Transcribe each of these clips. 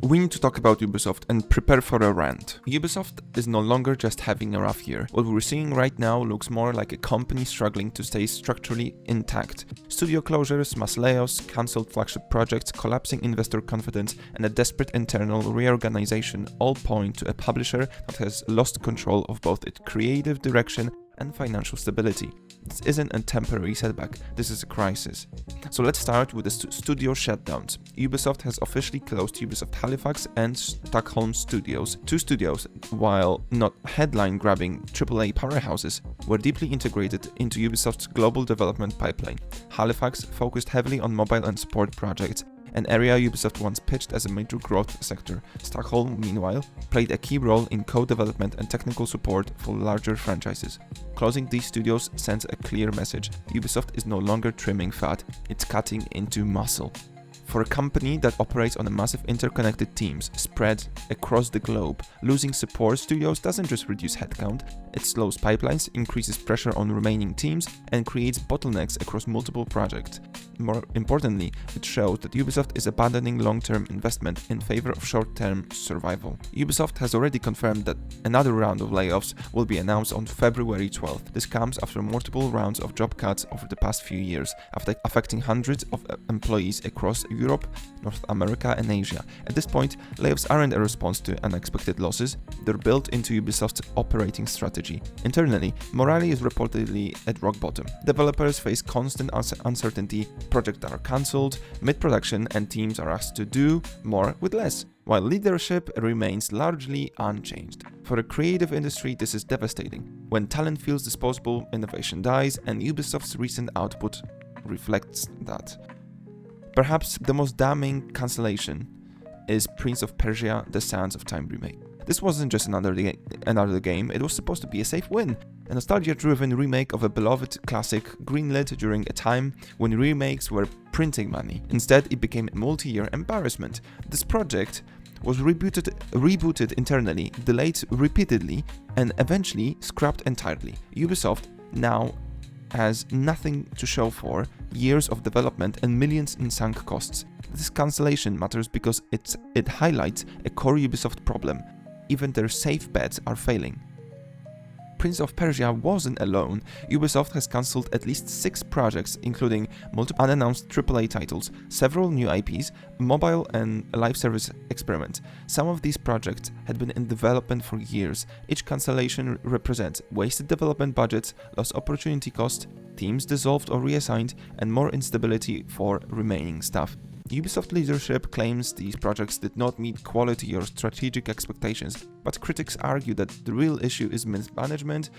We need to talk about Ubisoft and prepare for a rant. Ubisoft is no longer just having a rough year. What we're seeing right now looks more like a company struggling to stay structurally intact. Studio closures, mass layoffs, cancelled flagship projects, collapsing investor confidence, and a desperate internal reorganization all point to a publisher that has lost control of both its creative direction and financial stability. This isn't a temporary setback, this is a crisis. So let's start with the studio shutdowns. Ubisoft has officially closed Ubisoft Halifax and Stockholm studios. Two studios, while not headline-grabbing AAA powerhouses, were deeply integrated into Ubisoft's global development pipeline. Halifax focused heavily on mobile and sport projects, an area Ubisoft once pitched as a major growth sector. Stockholm, meanwhile, played a key role in co-development and technical support for larger franchises. Closing these studios sends a clear message: Ubisoft is no longer trimming fat, it's cutting into muscle. For a company that operates on a massive interconnected teams spread across the globe, losing support studios doesn't just reduce headcount, it slows pipelines, increases pressure on remaining teams, and creates bottlenecks across multiple projects. More importantly, it shows that Ubisoft is abandoning long-term investment in favor of short-term survival. Ubisoft has already confirmed that another round of layoffs will be announced on February 12th. This comes after multiple rounds of job cuts over the past few years, affecting hundreds of employees across Europe, North America, and Asia. At this point, layoffs aren't a response to unexpected losses, they're built into Ubisoft's operating strategy. Internally, morale is reportedly at rock bottom. Developers face constant uncertainty, projects are cancelled mid-production, and teams are asked to do more with less, while leadership remains largely unchanged. For a creative industry, this is devastating. When talent feels disposable, innovation dies, and Ubisoft's recent output reflects that. Perhaps the most damning cancellation is Prince of Persia: The Sands of Time remake. This wasn't just another game, it was supposed to be a safe win. A nostalgia-driven remake of a beloved classic greenlit during a time when remakes were printing money. Instead, it became a multi-year embarrassment. This project was rebooted internally, delayed repeatedly, and eventually scrapped entirely. Ubisoft now has nothing to show for, years of development and millions in sunk costs. This cancellation matters because it highlights a core Ubisoft problem. Even their safe bets are failing. Prince of Persia wasn't alone. Ubisoft has cancelled at least 6 projects, including multiple unannounced AAA titles, several new IPs, mobile and live service experiments. Some of these projects had been in development for years. Each cancellation represents wasted development budgets, lost opportunity cost, teams dissolved or reassigned, and more instability for remaining staff. Ubisoft leadership claims these projects did not meet quality or strategic expectations, but critics argue that the real issue is mismanagement.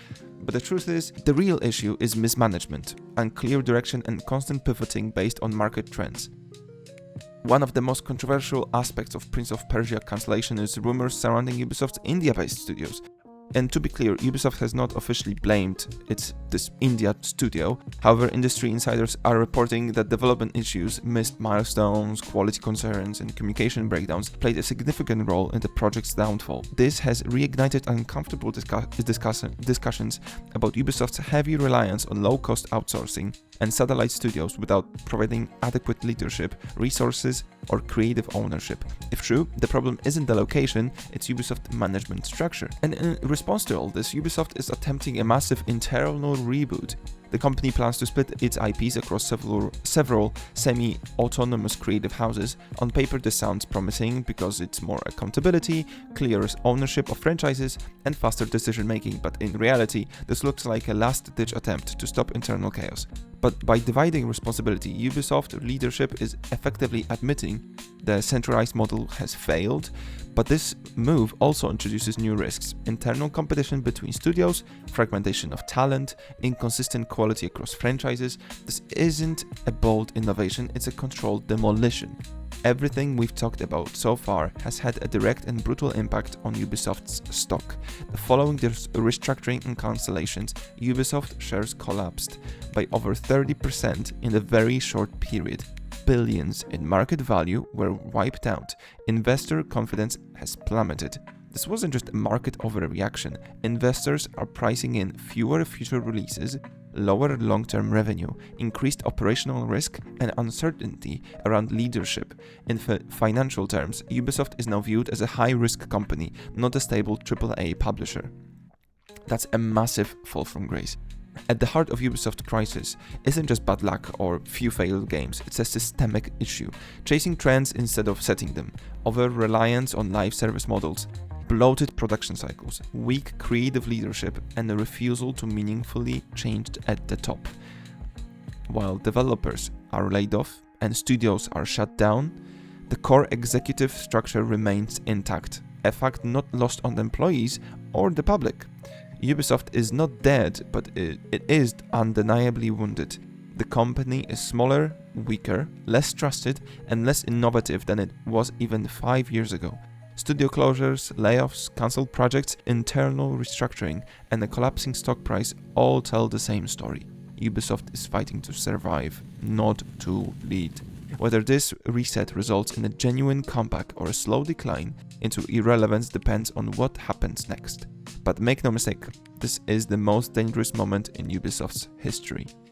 But the truth is, the real issue is mismanagement, unclear direction, and constant pivoting based on market trends. One of the most controversial aspects of Prince of Persia cancellation is rumors surrounding Ubisoft's India-based studios. And to be clear, Ubisoft has not officially blamed this India studio. However, industry insiders are reporting that development issues, missed milestones, quality concerns, and communication breakdowns played a significant role in the project's downfall. This has reignited uncomfortable discussions about Ubisoft's heavy reliance on low-cost outsourcing and satellite studios without providing adequate leadership, resources, or creative ownership. If true, the problem isn't the location, it's Ubisoft's management structure. And in response to all this, Ubisoft is attempting a massive internal reboot. The company plans to split its IPs across several semi-autonomous creative houses. On paper, this sounds promising because it's more accountability, clearer ownership of franchises, and faster decision-making, but in reality, this looks like a last-ditch attempt to stop internal chaos. But by dividing responsibility, Ubisoft leadership is effectively admitting the centralized model has failed, but this move also introduces new risks: internal competition between studios, fragmentation of talent, inconsistent quality across franchises. This isn't a bold innovation, it's a controlled demolition. Everything we've talked about so far has had a direct and brutal impact on Ubisoft's stock. Following this restructuring and cancellations, Ubisoft shares collapsed by over 30% in a very short period. Billions in market value were wiped out. Investor confidence has plummeted. This wasn't just a market overreaction. Investors are pricing in fewer future releases, lower long-term revenue, increased operational risk, and uncertainty around leadership. In financial terms, Ubisoft is now viewed as a high-risk company, not a stable AAA publisher. That's a massive fall from grace. At the heart of Ubisoft's crisis isn't just bad luck or few failed games, it's a systemic issue. Chasing trends instead of setting them, over-reliance on live service models, bloated production cycles, weak creative leadership, and a refusal to meaningfully change at the top. While developers are laid off and studios are shut down, the core executive structure remains intact, a fact not lost on the employees or the public. Ubisoft is not dead, but it is undeniably wounded. The company is smaller, weaker, less trusted, and less innovative than it was even 5 years ago. Studio closures, layoffs, cancelled projects, internal restructuring, and a collapsing stock price all tell the same story. Ubisoft is fighting to survive, not to lead. Whether this reset results in a genuine comeback or a slow decline into irrelevance depends on what happens next. But make no mistake, this is the most dangerous moment in Ubisoft's history.